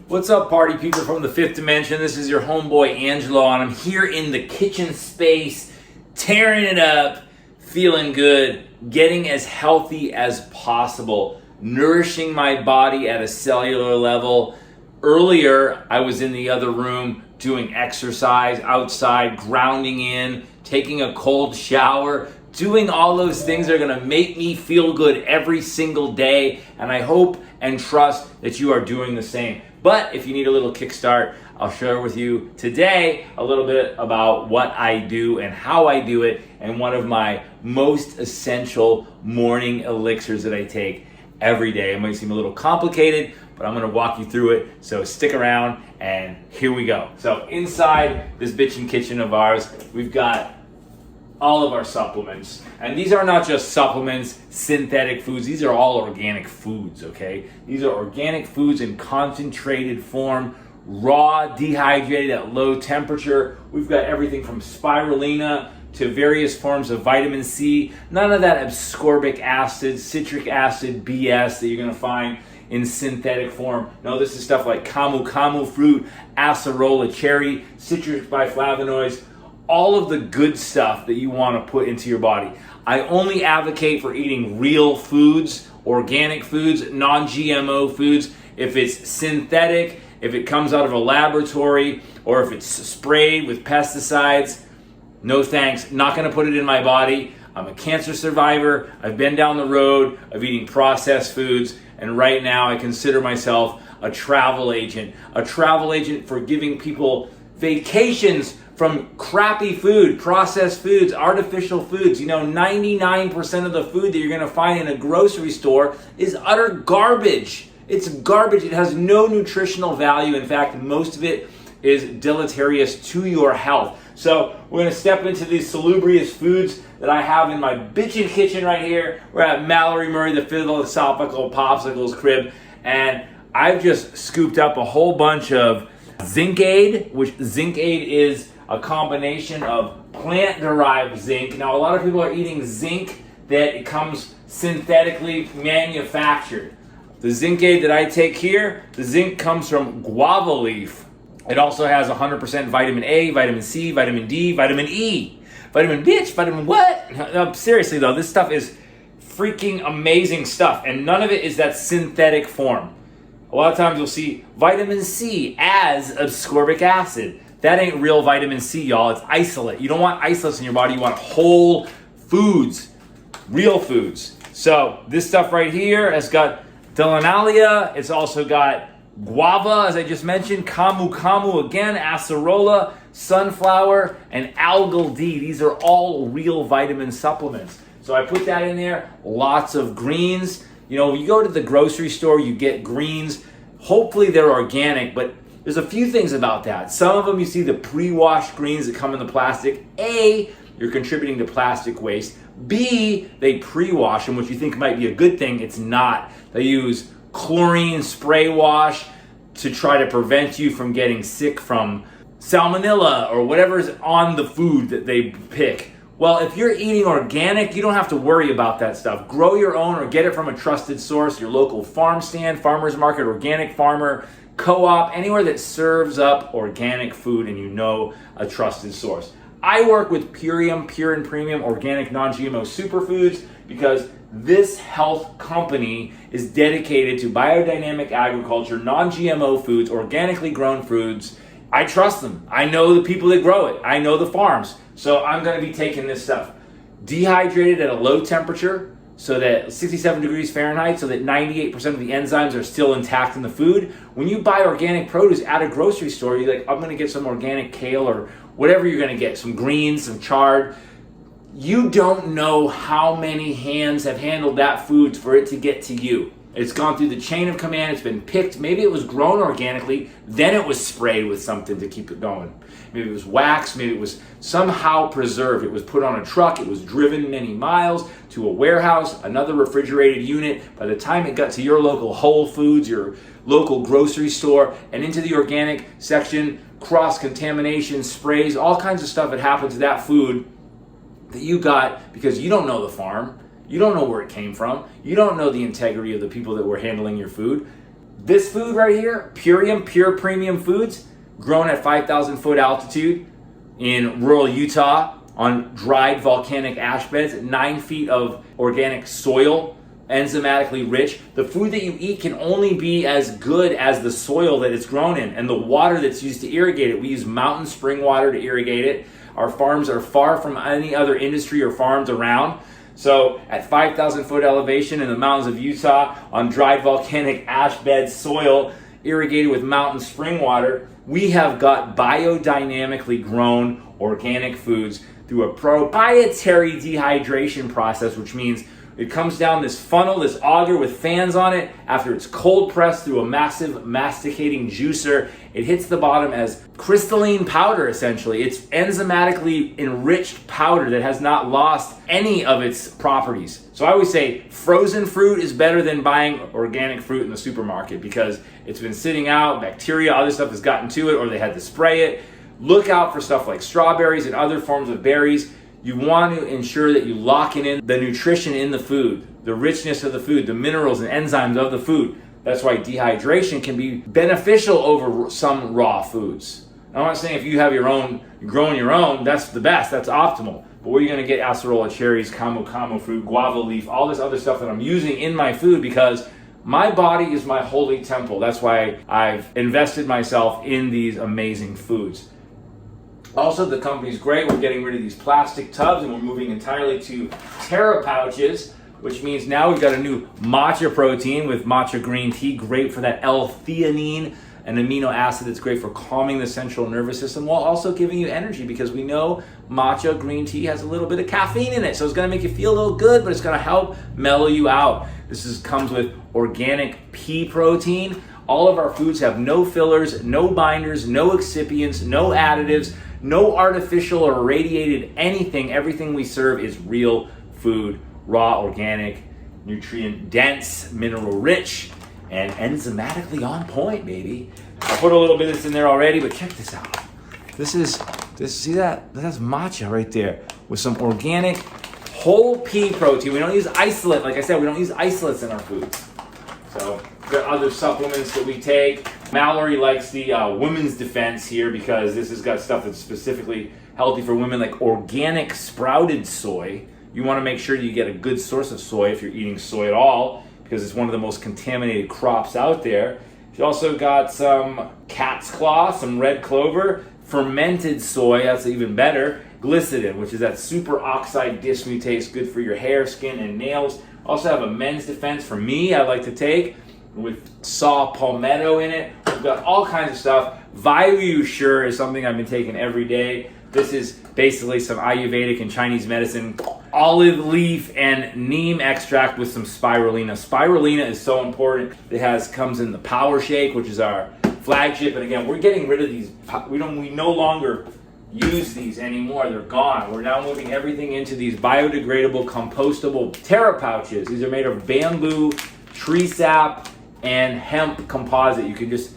What's up, party people from the fifth dimension? This is your homeboy Angelo, and I'm here in the kitchen space, tearing it up, feeling good, getting as healthy as possible, nourishing my body at a cellular level. Earlier, I was in the other room doing exercise outside, grounding in, taking a cold shower, doing all those things that are gonna make me feel good every single day, and I hope and trust that you are doing the same. But if you need a little kickstart, I'll share with you today a little bit about what I do and how I do it, and one of my most essential morning elixirs that I take every day. It might seem a little complicated, but I'm gonna walk you through it, so stick around and here we go. So inside this bitchin' kitchen of ours, we've got all of our supplements, and these are not just supplements, synthetic foods, these are all organic foods, okay? These are organic foods in concentrated form, raw, dehydrated at low temperature. We've got everything from spirulina to various forms of vitamin C, none of that ascorbic acid, citric acid BS that you're gonna find in synthetic form. No, this is stuff like camu fruit, acerola cherry, citrus biflavonoids, all of the good stuff that you want to put into your body. I only advocate for eating real foods, organic foods, non-GMO foods. If it's synthetic, if it comes out of a laboratory, or if it's sprayed with pesticides, no thanks, not going to put it in my body. I'm a cancer survivor. I've been down the road of eating processed foods, and right now I consider myself a travel agent for giving people vacations from crappy food, processed foods, artificial foods. You know, 99% of the food that you're gonna find in a grocery store is utter garbage. It's garbage. It has no nutritional value. In fact, most of it is deleterious to your health. So we're gonna step into these salubrious foods that I have in my bitchin' kitchen right here. We're at Mallory Murray, the philosophical popsicles crib, and I've just scooped up a whole bunch of Zinc Aid, which Zinc Aid is a combination of plant-derived zinc. Now, a lot of people are eating zinc that it comes synthetically manufactured. The Zinc Aid that I take here, the zinc comes from guava leaf. It also has 100% vitamin A, vitamin C, vitamin D, vitamin E, vitamin bitch, vitamin what? No, seriously though, this stuff is freaking amazing stuff, and none of it is that synthetic form. A lot of times you'll see vitamin C as ascorbic acid. That ain't real vitamin C, y'all. It's isolate. You don't want isolates in your body. You want whole foods, real foods. So this stuff right here has got delanalia. It's also got guava, as I just mentioned, camu again, acerola, sunflower, and algal D. These are all real vitamin supplements. So I put that in there. Lots of greens. You know, when you go to the grocery store, you get greens. Hopefully they're organic, but there's a few things about that. Some of them you see the pre-washed greens that come in the plastic. A, you're contributing to plastic waste. B, they pre-wash them, which you think might be a good thing. It's not. They use chlorine spray wash to try to prevent you from getting sick from salmonella or whatever's on the food that they pick. Well, if you're eating organic, you don't have to worry about that stuff. Grow your own or get it from a trusted source, your local farm stand, farmer's market, organic farmer, co-op, anywhere that serves up organic food and you know a trusted source. I work with Purium, Pure and Premium Organic Non-GMO Superfoods because this health company is dedicated to biodynamic agriculture, non-GMO foods, organically grown foods. I trust them. I know the people that grow it. I know the farms. So I'm going to be taking this stuff dehydrated at a low temperature, so that 67 degrees Fahrenheit, so that 98% of the enzymes are still intact in the food. When you buy organic produce at a grocery store, you're like, I'm gonna get some organic kale or whatever you're gonna get, some greens, some chard. You don't know how many hands have handled that food for it to get to you. It's gone through the chain of command, it's been picked, maybe it was grown organically, then it was sprayed with something to keep it going. Maybe it was wax, maybe it was somehow preserved. It was put on a truck, it was driven many miles to a warehouse, another refrigerated unit. By the time it got to your local Whole Foods, your local grocery store, and into the organic section, cross-contamination, sprays, all kinds of stuff that happened to that food that you got because you don't know the farm. You don't know where it came from. You don't know the integrity of the people that were handling your food. This food right here, Purium, Pure Premium Foods, grown at 5,000 foot altitude in rural Utah on dried volcanic ash beds, 9 feet of organic soil, enzymatically rich. The food that you eat can only be as good as the soil that it's grown in and the water that's used to irrigate it. We use mountain spring water to irrigate it. Our farms are far from any other industry or farms around. So at 5,000 foot elevation in the mountains of Utah on dried volcanic ash bed soil irrigated with mountain spring water, we have got biodynamically grown organic foods through a proprietary dehydration process, which means it comes down this funnel, this auger with fans on it. After it's cold pressed through a massive masticating juicer, it hits the bottom as crystalline powder, essentially. It's enzymatically enriched powder that has not lost any of its properties. So I always say frozen fruit is better than buying organic fruit in the supermarket because it's been sitting out, bacteria, other stuff has gotten to it, or they had to spray it. Look out for stuff like strawberries and other forms of berries. You want to ensure that you lock in the nutrition in the food, the richness of the food, the minerals and enzymes of the food. That's why dehydration can be beneficial over some raw foods. Now, I'm not saying if you have your own, growing your own, that's the best, that's optimal. But where you're going to get acerola cherries, camu fruit, guava leaf, all this other stuff that I'm using in my food because my body is my holy temple. That's why I've invested myself in these amazing foods. Also, the company's great. We're getting rid of these plastic tubs and we're moving entirely to Terra pouches, which means now we've got a new matcha protein with matcha green tea, great for that L-theanine, an amino acid that's great for calming the central nervous system while also giving you energy because we know matcha green tea has a little bit of caffeine in it. So it's going to make you feel a little good, but it's going to help mellow you out. Comes with organic pea protein. All of our foods have no fillers, no binders, no excipients, no additives, no artificial or irradiated anything. Everything we serve is real food, raw, organic, nutrient dense, mineral rich, and enzymatically on point, baby. I put a little bit of this in there already, but check this out. See that? That's matcha right there with some organic whole pea protein. We don't use isolate. Like I said, we don't use isolates in our foods. So there are other supplements that we take. Mallory likes the women's defense here because this has got stuff that's specifically healthy for women, like organic sprouted soy. You want to make sure you get a good source of soy if you're eating soy at all because it's one of the most contaminated crops out there. You also got some cat's claw, some red clover, fermented soy, that's even better, glycidin, which is that superoxide dismutase, good for your hair, skin, and nails. Also have a men's defense for me I like to take with saw palmetto in it. We've got all kinds of stuff. Vilusure is something I've been taking every day. This is basically some Ayurvedic and Chinese medicine, olive leaf and neem extract with some spirulina. Spirulina is so important. It comes in the Power Shake, which is our flagship. And again, we're getting rid of these. We no longer use these anymore. They're gone. We're now moving everything into these biodegradable, compostable Terra pouches. These are made of bamboo, tree sap, and hemp composite. You can just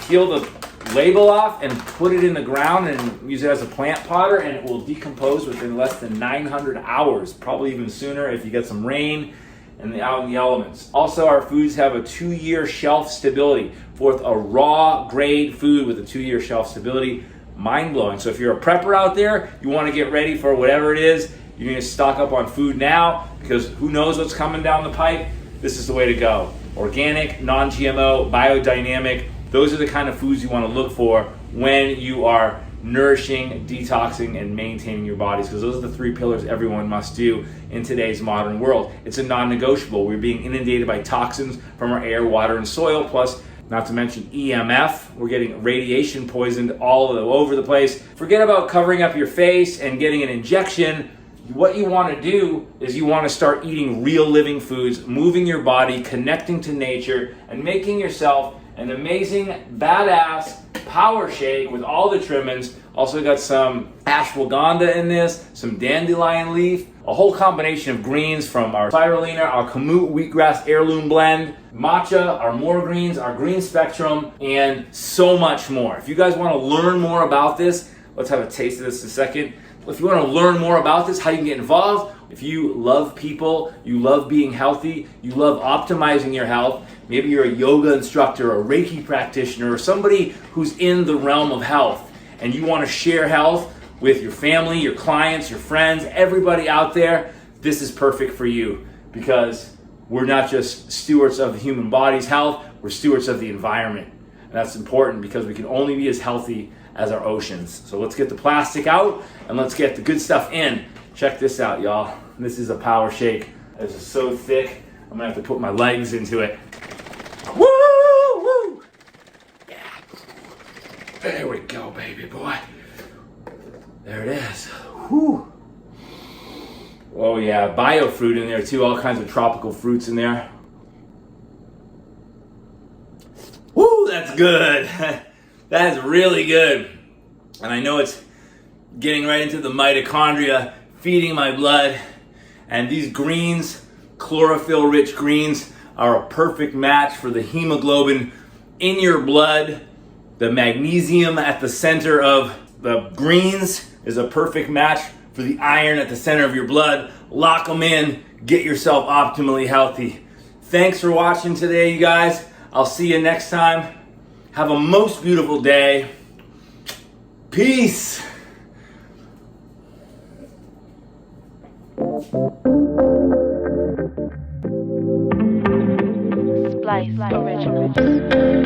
peel the label off and put it in the ground and use it as a plant potter, and it will decompose within less than 900 hours, probably even sooner if you get some rain and out in the elements. Also, our foods have a 2-year shelf stability. Fourth, a raw grade food with a 2-year shelf stability. Mind-blowing. So if you're a prepper out there, you want to get ready for whatever it is, you need to stock up on food now because who knows what's coming down the pipe. This is the way to go. Organic, non-GMO, biodynamic. Those are the kind of foods you want to look for when you are nourishing, detoxing, and maintaining your bodies, because those are the 3 pillars everyone must do in today's modern world. It's a non-negotiable. We're being inundated by toxins from our air, water, and soil, plus not to mention EMF. We're getting radiation poisoned all over the place. Forget about covering up your face and getting an injection. What you want to do is you want to start eating real living foods, moving your body, connecting to nature, and making yourself an amazing, badass power shake with all the trimmings. Also got some ashwagandha in this, some dandelion leaf, a whole combination of greens from our spirulina, our kamut wheatgrass heirloom blend, matcha, our more greens, our green spectrum, and so much more. If you guys want to learn more about this, let's have a taste of this in a second. If you want to learn more about this, how you can get involved, if you love people, you love being healthy, you love optimizing your health, maybe you're a yoga instructor, a Reiki practitioner, or somebody who's in the realm of health, and you want to share health with your family, your clients, your friends, everybody out there, this is perfect for you, because we're not just stewards of the human body's health, we're stewards of the environment. And that's important because we can only be as healthy as our oceans. So let's get the plastic out and let's get the good stuff in. Check this out, y'all. This is a power shake. This is so thick, I'm gonna have to put my legs into it. Woo! Woo! Yeah. There we go, baby boy. There it is. Whew. Oh yeah, bio fruit in there too, all kinds of tropical fruits in there. Woo, that's good. That is really good. And I know it's getting right into the mitochondria, feeding my blood. And these greens, chlorophyll-rich greens, are a perfect match for the hemoglobin in your blood. The magnesium at the center of the greens is a perfect match for the iron at the center of your blood. Lock them in, get yourself optimally healthy. Thanks for watching today, you guys. I'll see you next time. Have a most beautiful day. Peace. Splice Original.